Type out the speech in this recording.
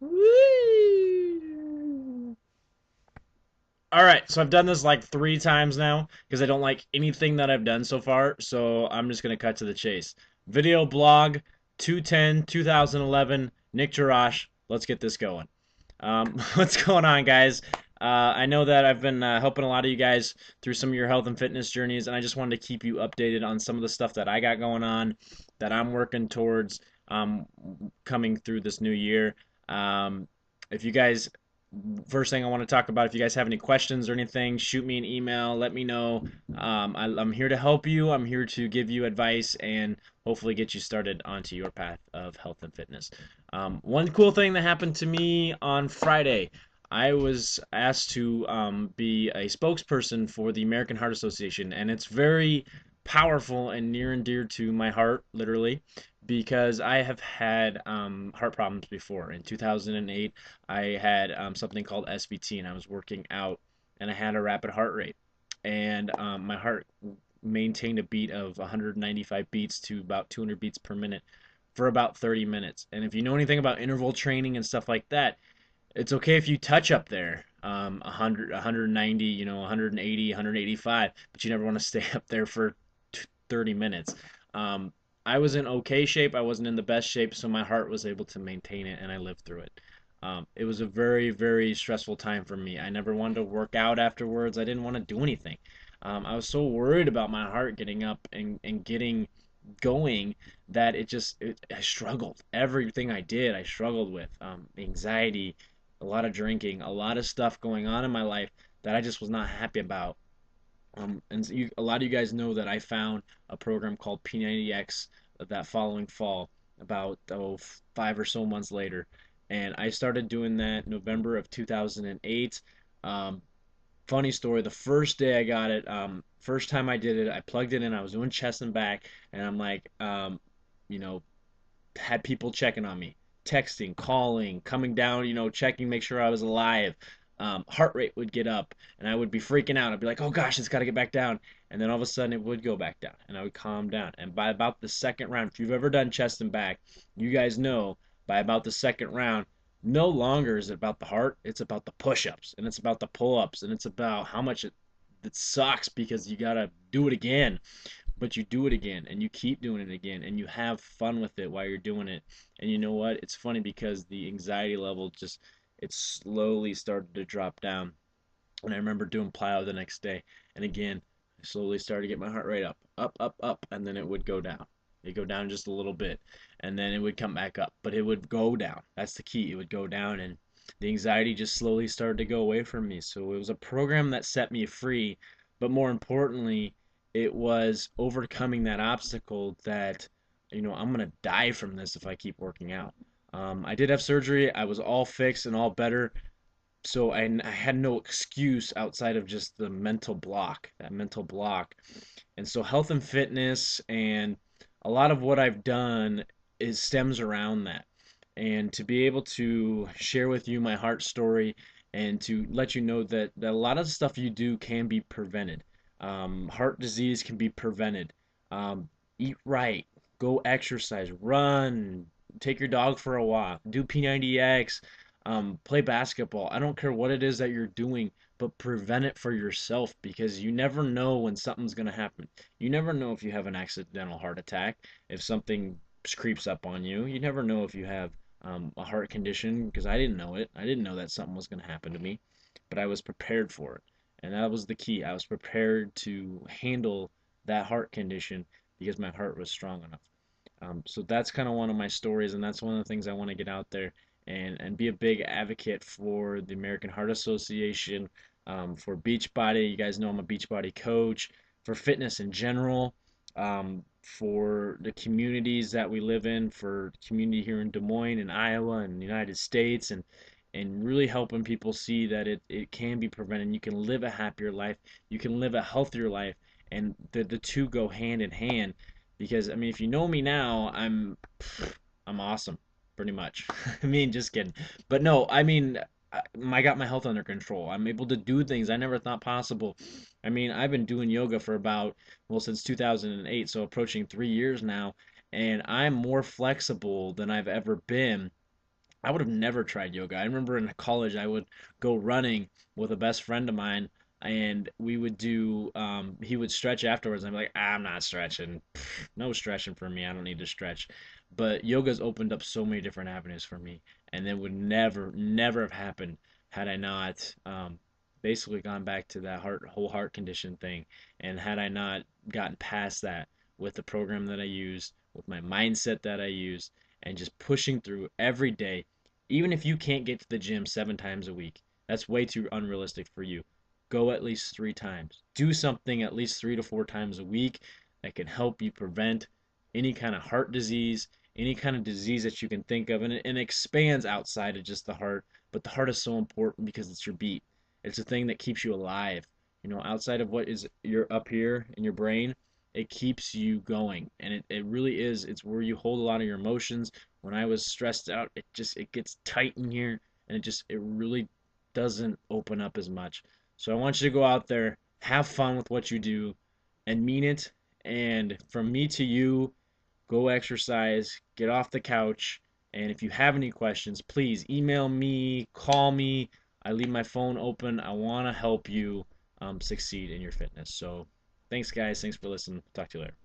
Whee! All right, so I've done this like 3 times now because I don't like anything that I've done so far. So I'm just gonna cut to the chase. Video blog 2/10/2011. Nick Jarash. Let's get this going. What's going on, guys? I know that I've been helping a lot of you guys through some of your health and fitness journeys, and I just wanted to keep you updated on some of the stuff that I got going on, that I'm working towards coming through this new year. If you guys, first thing I want to talk about, if you guys have any questions or anything, shoot me an email, let me know. I'm here to help you, I'm here to give you advice and hopefully get you started onto your path of health and fitness. One cool thing that happened to me on Friday, I was asked to be a spokesperson for the American Heart Association, and it's very powerful and near and dear to my heart, literally, because I have had heart problems before. In 2008, I had something called SVT, and I was working out, and I had a rapid heart rate, and my heart maintained a beat of 195 beats to about 200 beats per minute for about 30 minutes. And if you know anything about interval training and stuff like that, it's okay if you touch up there 100, 190, 180, 185, but you never want to stay up there for 30 minutes. um, I was in okay shape. I wasn't in the best shape, so my heart was able to maintain it and I lived through it. It was a very, very stressful time for me. I never wanted to work out afterwards. I didn't want to do anything. I was so worried about my heart getting up and getting going that I struggled. Everything I did, I struggled with anxiety, a lot of drinking, a lot of stuff going on in my life that I just was not happy about. And so a lot of you guys know that I found a program called P90X that following fall, about 5 or so months later, and I started doing that November of 2008. Um, Funny story, the first day I got it, first time I did it, I plugged it in, I was doing chest and back, and I'm like, you know, had people checking on me, texting, calling, coming down, checking, make sure I was alive. Heart rate would get up, and I would be freaking out. I'd be like, "Oh gosh, it's got to get back down," and then all of a sudden it would go back down, and I would calm down. And by about the second round, if you've ever done chest and back, you guys know by about the second round, no longer is it about the heart; it's about the push-ups, and it's about the pull-ups, and it's about how much it sucks because you gotta do it again, but you do it again and you keep doing it again and you have fun with it while you're doing it. And you know what, it's funny because the anxiety level just, it slowly started to drop down. And I remember doing plyo the next day, and again I slowly started to get my heart rate up, up, up, up, and then it would go down. It'd go down just a little bit, and then it would come back up, but it would go down. That's the key, it would go down. And the anxiety just slowly started to go away from me. So it was a program that set me free, but more importantly, it was overcoming that obstacle that, I'm gonna die from this if I keep working out. I did have surgery. I was all fixed and all better, so I had no excuse outside of just the mental block, that mental block. And so health and fitness and a lot of what I've done is stems around that. And to be able to share with you my heart story and to let you know that a lot of the stuff you do can be prevented. Heart disease can be prevented. Eat right, go exercise, run, take your dog for a walk, do P90X, play basketball. I don't care what it is that you're doing, but prevent it for yourself because you never know when something's going to happen. You never know if you have an accidental heart attack, if something creeps up on you. You never know if you have a heart condition because I didn't know it. I didn't know that something was going to happen to me, but I was prepared for it. And that was the key. I was prepared to handle that heart condition because my heart was strong enough. So that's kind of one of my stories, and that's one of the things I want to get out there and be a big advocate for the American Heart Association, for Beachbody. You guys know I'm a Beachbody coach, for fitness in general, for the communities that we live in, for community here in Des Moines and Iowa and the United States, and really helping people see that it can be prevented. You can live a happier life, you can live a healthier life, and the two go hand in hand. Because I mean, if you know me now, I'm awesome, pretty much. I mean, just kidding. But no, I mean, I got my health under control. I'm able to do things I never thought possible. I mean, I've been doing yoga for about, well, since 2008, so approaching 3 years now, and I'm more flexible than I've ever been. I would have never tried yoga. I remember in college I would go running with a best friend of mine, and we would do he would stretch afterwards, and I'm like, I'm not stretching. Pfft, no stretching for me. I don't need to stretch. But yoga's opened up so many different avenues for me, and it would never have happened had I not basically gone back to that whole heart condition thing, and had I not gotten past that with the program that I used, with my mindset that I used, and just pushing through every day. Even if you can't get to the gym 7 times a week, that's way too unrealistic for you. Go at least 3 times. Do something at least 3 to 4 times a week that can help you prevent any kind of heart disease, any kind of disease that you can think of. And it expands outside of just the heart. But the heart is so important because it's your beat. It's the thing that keeps you alive. Outside of what is you're up here in your brain, it keeps you going. And it really is. It's where you hold a lot of your emotions. When I was stressed out, it gets tight in here, and it really doesn't open up as much. So I want you to go out there, have fun with what you do, and mean it. And from me to you, go exercise, get off the couch, and if you have any questions, please email me, call me. I leave my phone open. I want to help you succeed in your fitness. So thanks, guys. Thanks for listening. Talk to you later.